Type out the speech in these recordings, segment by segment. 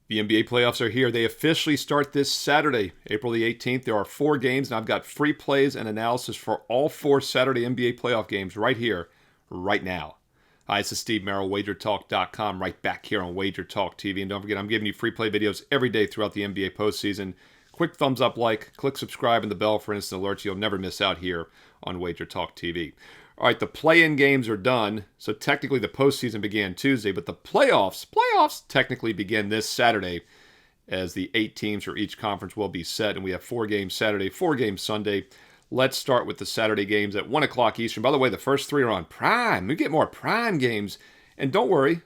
The NBA playoffs are here. They officially start this Saturday, April the 18th. There are 4 games, and I've got free plays and analysis for all 4 Saturday NBA playoff games right here, right now. Hi, this is Steve Merril, WagerTalk.com, right back here on WagerTalk TV. And don't forget, I'm giving you free play videos every day throughout the NBA postseason. Quick thumbs up, click subscribe, and the bell for instant alerts. You'll never miss out here on WagerTalk TV. All right, the play-in games are done, so technically the postseason began Tuesday, but the playoffs technically begin this Saturday as the 8 teams for each conference will be set, and we have 4 games Saturday, 4 games Sunday. Let's start with the Saturday games at 1 o'clock Eastern. By the way, the first 3 are on Prime. We get more Prime games, and don't worry,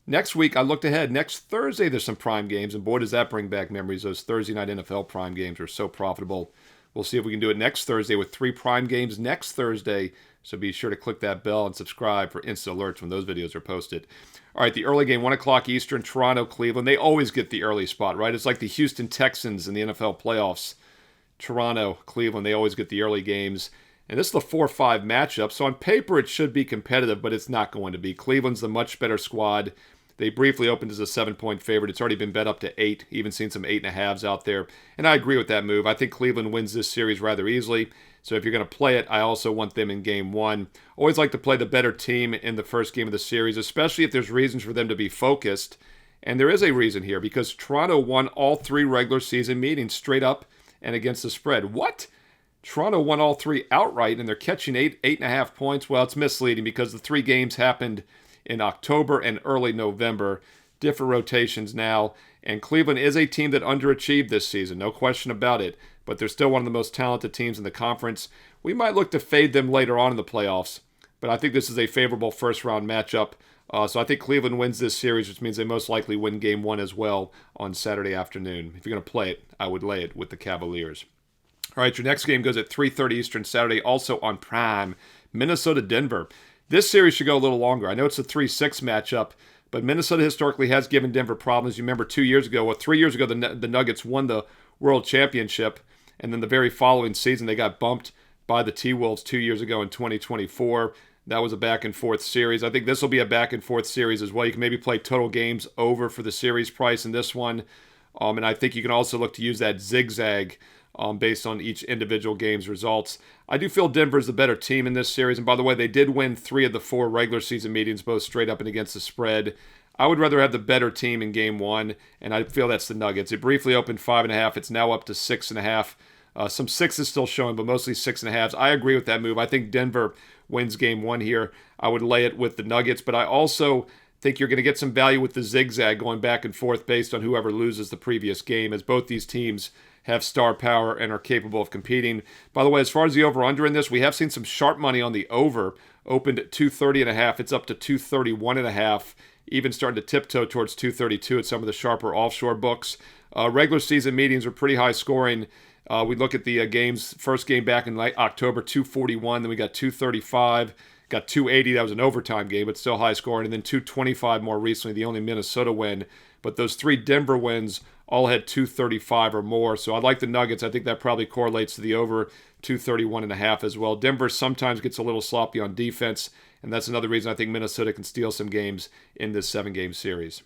next week, I looked ahead. Next Thursday, there's some Prime games, and boy, does that bring back memories. Those Thursday night NFL Prime games are so profitable. We'll see if we can do it next Thursday with 3 Prime games next Thursday. So be sure to click that bell and subscribe for instant alerts when those videos are posted. All right, the early game, 1 o'clock Eastern, Toronto, Cleveland. They always get the early spot, right? It's like the Houston Texans in the NFL playoffs. Toronto, Cleveland, they always get the early games. And this is the 4-5 matchup. So on paper, it should be competitive, but it's not going to be. Cleveland's the much better squad. They briefly opened as a 7-point favorite. It's already been bet up to 8, even seen some 8.5s out there. And I agree with that move. I think Cleveland wins this series rather easily. So if you're going to play it, I also want them in game 1. Always like to play the better team in the first game of the series, especially if there's reasons for them to be focused. And there is a reason here, because Toronto won all 3 regular season meetings straight up and against the spread. What? Toronto won all 3 outright, and they're catching 8.5 points? Well, it's misleading because the 3 games happened in October and early November. Different rotations now. And Cleveland is a team that underachieved this season, no question about it. But they're still one of the most talented teams in the conference. We might look to fade them later on in the playoffs, but I think this is a favorable first-round matchup. So I think Cleveland wins this series, which means they most likely win game 1 as well on Saturday afternoon. If you're going to play it, I would lay it with the Cavaliers. All right, your next game goes at 3:30 Eastern Saturday, also on Prime. Minnesota-Denver. This series should go a little longer. I know it's a 3-6 matchup, but Minnesota historically has given Denver problems. You remember 2 years ago, 3 years ago, the Nuggets won the World Championship, and then the very following season, they got bumped by the T-Wolves 2 years ago in 2024. That was a back-and-forth series. I think this will be a back-and-forth series as well. You can maybe play total games over for the series price in this one. And I think you can also look to use that zigzag based on each individual game's results. I do feel Denver's the better team in this series. And by the way, they did win 3 of the 4 regular season meetings, both straight up and against the spread. I would rather have the better team in game 1, and I feel that's the Nuggets. It briefly opened 5.5. It's now up to 6.5. Some 6s still showing, but mostly 6.5s. I agree with that move. I think Denver wins game 1 here. I would lay it with the Nuggets, but I also think you're going to get some value with the zigzag going back and forth based on whoever loses the previous game, as both these teams have star power and are capable of competing. By the way, as far as the over-under in this, we have seen some sharp money on the over. Opened at 230.5. It's up to 231.5. Even starting to tiptoe towards 232 at some of the sharper offshore books. Regular season meetings are pretty high scoring. We look at the games. First game back in October, 241. Then we got 235. Got 280. That was an overtime game, but still high scoring. And then 225 more recently, the only Minnesota win. But those 3 Denver wins all had 235 or more. So I like the Nuggets. I think that probably correlates to the over 231.5 as well. Denver sometimes gets a little sloppy on defense, and that's another reason I think Minnesota can steal some games in this 7-game series.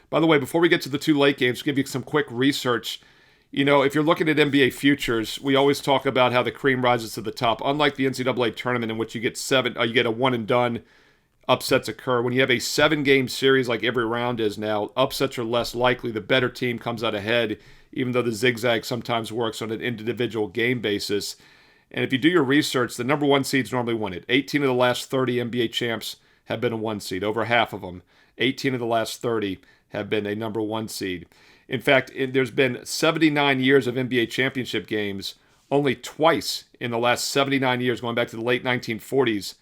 By the way, before we get to the 2 late games, give you some quick research. You know, if you're looking at NBA futures, we always talk about how the cream rises to the top. Unlike the NCAA tournament in which you get you get a one and done, upsets occur. When you have a 7-game series like every round is now, upsets are less likely. The better team comes out ahead, even though the zigzag sometimes works on an individual game basis. And if you do your research, the number 1 seeds normally win it. 18 of the last 30 NBA champs have been a 1 seed, over half of them. 18 of the last 30 have been a number 1 seed. In fact, there's been 79 years of NBA championship games. Only twice in the last 79 years, going back to the late 1940s,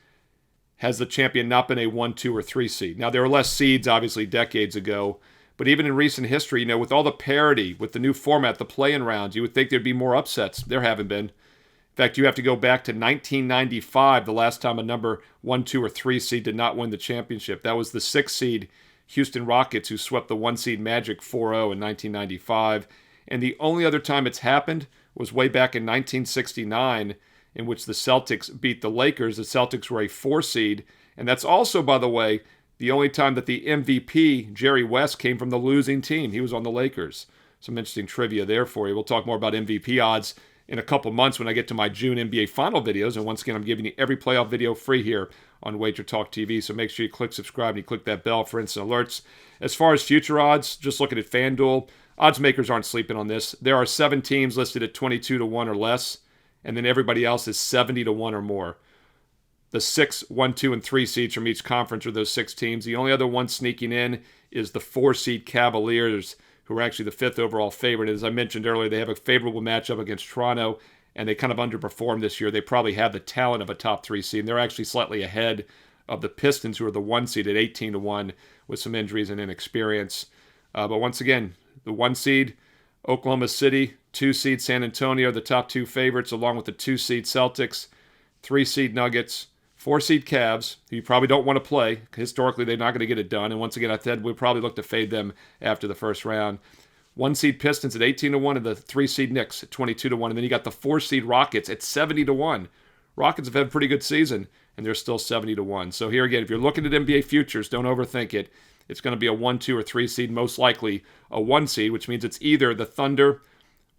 has the champion not been a 1, 2, or 3 seed. Now, there are less seeds, obviously, decades ago. But even in recent history, you know, with all the parity, with the new format, the play-in rounds, you would think there'd be more upsets. There haven't been. In fact, you have to go back to 1995, the last time a number 1, 2, or 3 seed did not win the championship. That was the 6 seed Houston Rockets, who swept the 1 seed Magic 4-0 in 1995. And the only other time it's happened was way back in 1969, in which the Celtics beat the Lakers. The Celtics were a 4 seed. And that's also, by the way, The only time that the MVP, Jerry West, came from the losing team. He was on the Lakers. Some interesting trivia there for you. We'll talk more about MVP odds in a couple months when I get to my June NBA final videos. And once again, I'm giving you every playoff video free here on WagerTalk TV. So make sure you click subscribe and you click that bell for instant alerts. As far as future odds, just looking at FanDuel, odds makers aren't sleeping on this. There are 7 teams listed at 22 to 1 or less, and then everybody else is 70 to 1 or more. The 6, 1, 2, and 3 seeds from each conference are those 6 teams. The only other one sneaking in is the 4 seed Cavaliers, who are actually the 5th overall favorite. As I mentioned earlier, they have a favorable matchup against Toronto, and they kind of underperformed this year. They probably have the talent of a top 3 seed. And they're actually slightly ahead of the Pistons, who are the 1 seed at 18 to 1 with some injuries and inexperience. But once again, the 1 seed, Oklahoma City, 2 seed San Antonio, the top 2 favorites, along with the 2 seed Celtics, 3 seed Nuggets, 4 seed Cavs, who you probably don't want to play. Historically, they're not going to get it done. And once again, I said we'll probably look to fade them after the first round. 1 seed Pistons at 18 to 1 and the 3 seed Knicks at 22 to 1. And then you got the 4 seed Rockets at 70 to 1. Rockets have had a pretty good season, and they're still 70 to 1. So here again, if you're looking at NBA futures, don't overthink it. It's going to be a 1, 2, or 3 seed, most likely a 1 seed, which means it's either the Thunder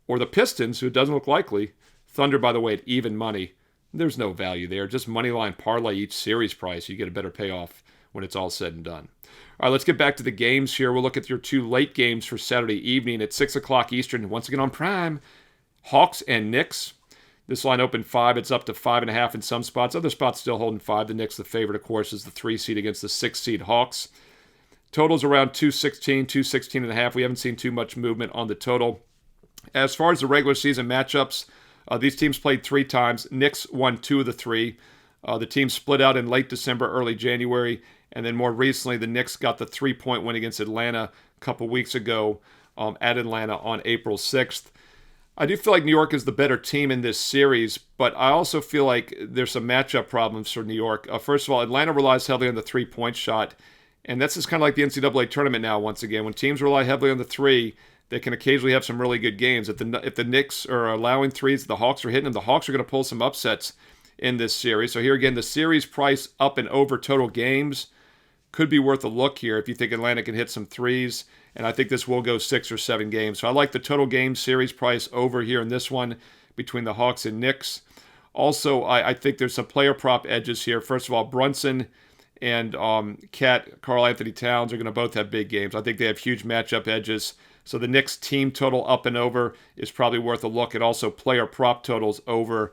or the Pistons, who it doesn't look likely. Thunder, by the way, at even money. There's no value there. Just money line parlay each series price. You get a better payoff when it's all said and done. All right, let's get back to the games here. We'll look at your 2 late games for Saturday evening at 6 o'clock Eastern. Once again on Prime, Hawks and Knicks. This line opened 5. It's up to 5.5 in some spots. Other spots still holding 5. The Knicks, the favorite, of course, is the 3 seed against the 6 seed Hawks. Total's around 216, 216.5. We haven't seen too much movement on the total. As far as the regular season matchups, these teams played 3 times. Knicks won 2 of the 3. The team split out in late December, early January, and then more recently, the Knicks got the 3-point win against Atlanta a couple weeks ago at Atlanta on April 6th. I do feel like New York is the better team in this series, but I also feel like there's some matchup problems for New York. First of all, Atlanta relies heavily on the 3-point shot, and that's just kind of like the NCAA tournament now once again. When teams rely heavily on the 3, they can occasionally have some really good games. If the Knicks are allowing threes, the Hawks are hitting them, the Hawks are going to pull some upsets in this series. So here again, the series price up and over total games could be worth a look here if you think Atlanta can hit some threes. And I think this will go 6 or 7 games. So I like the total game series price over here in this one between the Hawks and Knicks. Also, I think there's some player prop edges here. First of all, Brunson and Karl Anthony Towns are going to both have big games. I think they have huge matchup edges. So the Knicks team total up and over is probably worth a look. And also player prop totals over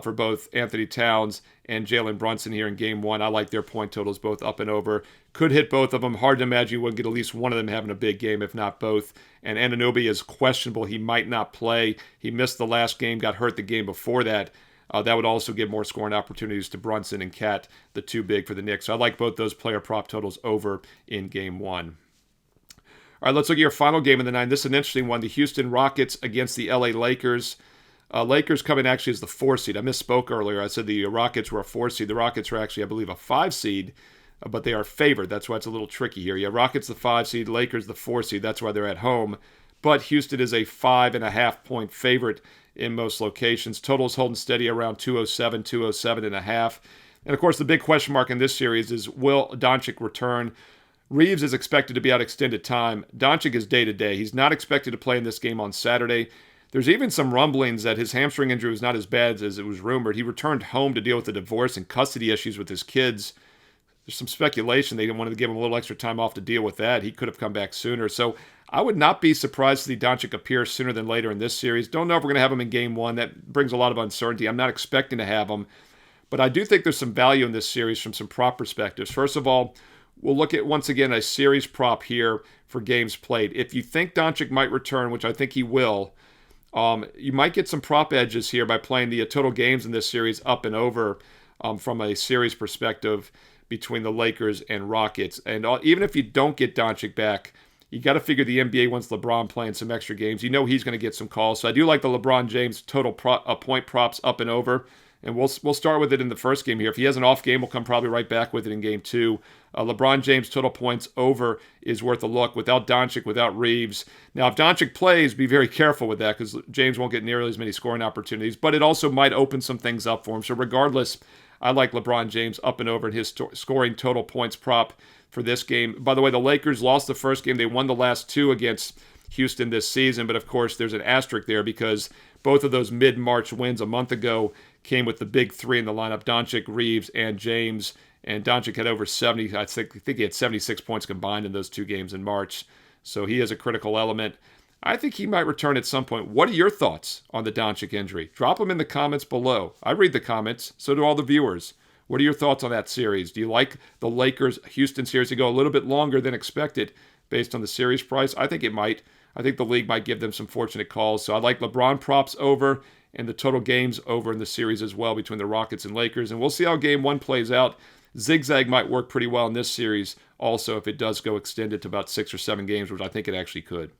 for both Anthony Towns and Jalen Brunson here in Game 1. I like their point totals both up and over. Could hit both of them. Hard to imagine you wouldn't get at least one of them having a big game, if not both. And Anunoby is questionable. He might not play. He missed the last game, got hurt the game before that. That would also give more scoring opportunities to Brunson and Cat, the 2 big for the Knicks. So I like both those player prop totals over in Game 1. All right, let's look at your final game of the night. This is an interesting one. The Houston Rockets against the LA Lakers. Lakers coming actually as the 4 seed. I misspoke earlier. I said the Rockets were a 4 seed. The Rockets are actually, I believe, a 5 seed, but they are favored. That's why it's a little tricky here. Yeah, Rockets the 5 seed, Lakers the 4 seed. That's why they're at home. But Houston is a 5.5 point favorite in most locations. Totals holding steady around 207, 207.5. And of course, the big question mark in this series is, will Doncic return? Reeves is expected to be out extended time. Doncic is day-to-day. He's not expected to play in this game on Saturday. There's even some rumblings that his hamstring injury was not as bad as it was rumored. He returned home to deal with the divorce and custody issues with his kids. There's some speculation they wanted to give him a little extra time off to deal with that. He could have come back sooner. So I would not be surprised to see Doncic appear sooner than later in this series. Don't know if we're going to have him in Game 1. That brings a lot of uncertainty. I'm not expecting to have him. But I do think there's some value in this series from some prop perspectives. First of all, we'll look at, once again, a series prop here for games played. If you think Doncic might return, which I think he will, you might get some prop edges here by playing the total games in this series up and over from a series perspective between the Lakers and Rockets. And even if you don't get Doncic back, you got to figure the NBA wants LeBron playing some extra games. You know he's going to get some calls. So I do like the LeBron James total point props up and over. And we'll start with it in the first game here. If he has an off game, we'll come probably right back with it in Game 2. LeBron James total points over is worth a look without Doncic, without Reeves. Now, if Doncic plays, be very careful with that because James won't get nearly as many scoring opportunities. But it also might open some things up for him. So regardless, I like LeBron James up and over in his scoring total points prop. for this game. By the way, the Lakers lost the first game. They won the last two against Houston this season, but of course there's an asterisk there because both of those mid-March wins a month ago came with the big three in the lineup, Doncic, Reeves, and James. And Doncic had over 70, I think he had 76 points combined in those two games in March. So he is a critical element. I think he might return at some point. What are your thoughts on the Doncic injury? Drop them in the comments below. I read the comments, so do all the viewers. What are your thoughts on that series? Do you like the Lakers-Houston series to go a little bit longer than expected based on the series price? I think it might. I think the league might give them some fortunate calls. So I like LeBron props over and the total games over in the series as well between the Rockets and Lakers. And we'll see how game one plays out. Zigzag might work pretty well in this series also if it does go extended to about 6 or 7 games, which I think it actually could.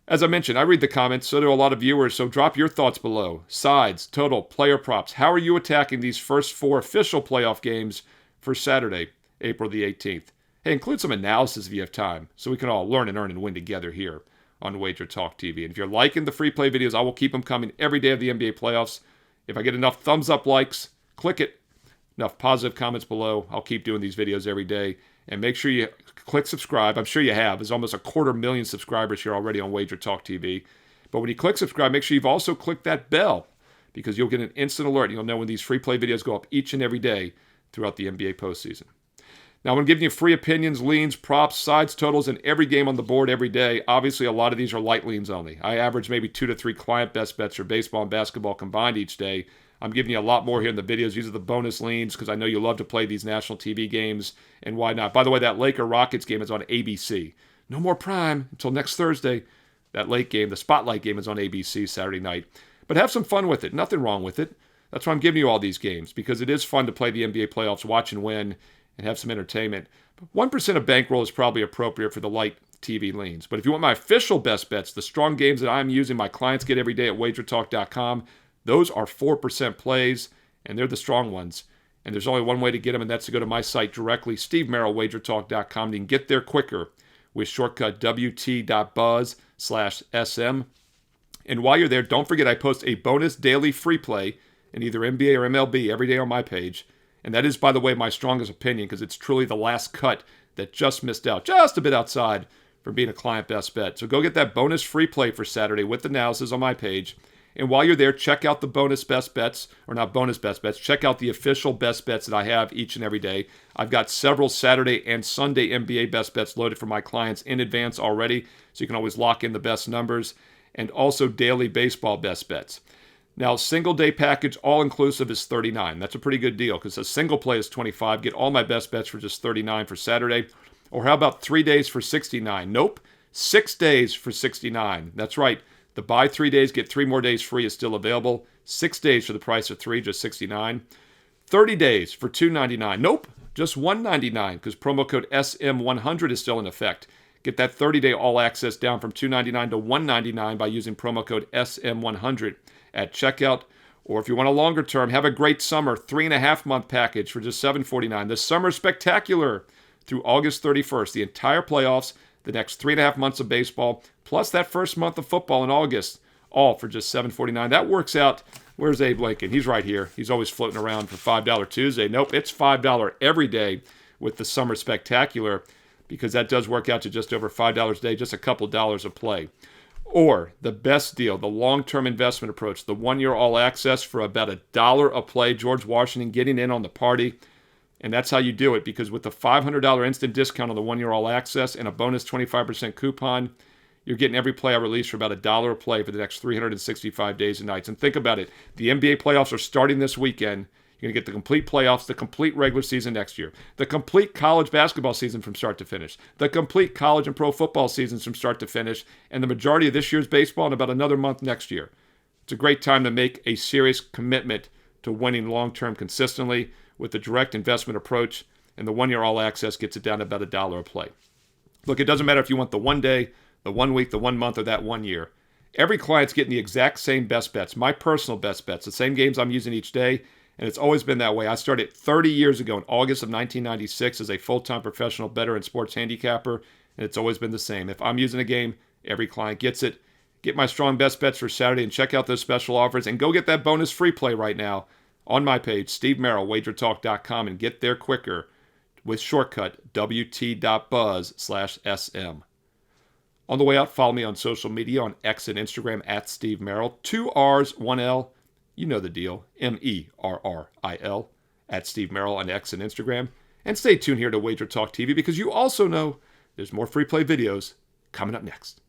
As I mentioned, I read the comments, so do a lot of viewers, so drop your thoughts below. Sides, total, player props. How are you attacking these first 4 official playoff games for Saturday, April the 18th? Hey, include some analysis if you have time, so we can all learn and earn and win together here on WagerTalk TV. And if you're liking the free play videos, I will keep them coming every day of the NBA playoffs. If I get enough thumbs up likes, click it. Enough positive comments below, I'll keep doing these videos every day. And make sure you click subscribe. I'm sure you have. There's almost 250,000 subscribers here already on WagerTalk TV. But when you click subscribe, make sure you've also clicked that bell because you'll get an instant alert. You'll know when these free play videos go up each and every day throughout the NBA postseason. Now, I'm giving you free opinions, leans, props, sides, totals, and every game on the board every day. Obviously, a lot of these are light leans only. I average maybe 2 to 3 client best bets for baseball and basketball combined each day. I'm giving you a lot more here in the videos. These are the bonus leans because I know you love to play these national TV games, and why not? By the way, that Laker-Rockets game is on ABC. No more Prime until next Thursday. That late game, the Spotlight game, is on ABC Saturday night. But have some fun with it. Nothing wrong with it. That's why I'm giving you all these games, because it is fun to play the NBA playoffs, watch and win, and have some entertainment. 1% of bankroll is probably appropriate for the light TV leans. But if you want my official best bets, the strong games that I'm using, my clients get every day at WagerTalk.com, those are 4% plays, and they're the strong ones. And there's only one way to get them, and that's to go to my site directly, Steve Merril, WagerTalk.com. You can get there quicker with shortcut WT.buzz/SM. And while you're there, don't forget I post a bonus daily free play in either NBA or MLB every day on my page. And that is, by the way, my strongest opinion because it's truly the last cut that just missed out, just a bit outside from being a client best bet. So go get that bonus free play for Saturday with analysis on my page. And while you're there, check out the bonus best bets, or not bonus best bets, check out the official best bets that I have each and every day. I've got several Saturday and Sunday NBA best bets loaded for my clients in advance already, so you can always lock in the best numbers, and also daily baseball best bets. Now, single day package, all inclusive, is $39. That's a pretty good deal because a single play is $25. Get all my best bets for just $39 for Saturday. Or how about 3 days for $69? Nope, 6 days for $69. That's right. The buy 3 days, get 3 more days free is still available. 6 days for the price of 3, just $69. 30 days for $2.99. Nope, just $1.99 because promo code SM100 is still in effect. Get that 30-day all access down from $2.99 to $1.99 by using promo code SM100 at checkout. Or if you want a longer term, have a great summer 3.5-month package for just $7.49. The Summer Spectacular through August 31st. The entire playoffs, the next 3.5 months of baseball, plus that first month of football in August, all for just $7.49. That works out. Where's Abe Lincoln? He's right here. He's always floating around for $5 Tuesday. Nope, it's $5 every day with the Summer Spectacular because that does work out to just over $5 a day, just a couple dollars a play. Or the best deal, the long-term investment approach, the 1-year all-access for about $1 a play. George Washington getting in on the party. And that's how you do it because with the $500 instant discount on the 1-year all-access and a bonus 25% coupon, you're getting every play I release for about $1 a play for the next 365 days and nights. And think about it. The NBA playoffs are starting this weekend. You're going to get the complete playoffs, the complete regular season next year, the complete college basketball season from start to finish, the complete college and pro football seasons from start to finish, and the majority of this year's baseball in about another month next year. It's a great time to make a serious commitment to winning long-term consistently with the direct investment approach, and the 1-year all-access gets it down to about $1 a play. Look, it doesn't matter if you want the 1 day, the 1 week, the 1 month, or that 1 year. Every client's getting the exact same best bets, my personal best bets, the same games I'm using each day, and it's always been that way. I started 30 years ago in August of 1996 as a full-time professional bettor and sports handicapper, and it's always been the same. If I'm using a game, every client gets it. Get my strong best bets for Saturday and check out those special offers, and go get that bonus free play right now on my page, Steve Merril, WagerTalk.com, and get there quicker. with shortcut wt.buzz/SM. On the way out, follow me on social media on X and Instagram at Steve Merril. 2 R's, 1 L. You know the deal. Merril at Steve Merril on X and Instagram. And stay tuned here to WagerTalk TV because you also know there's more free play videos coming up next.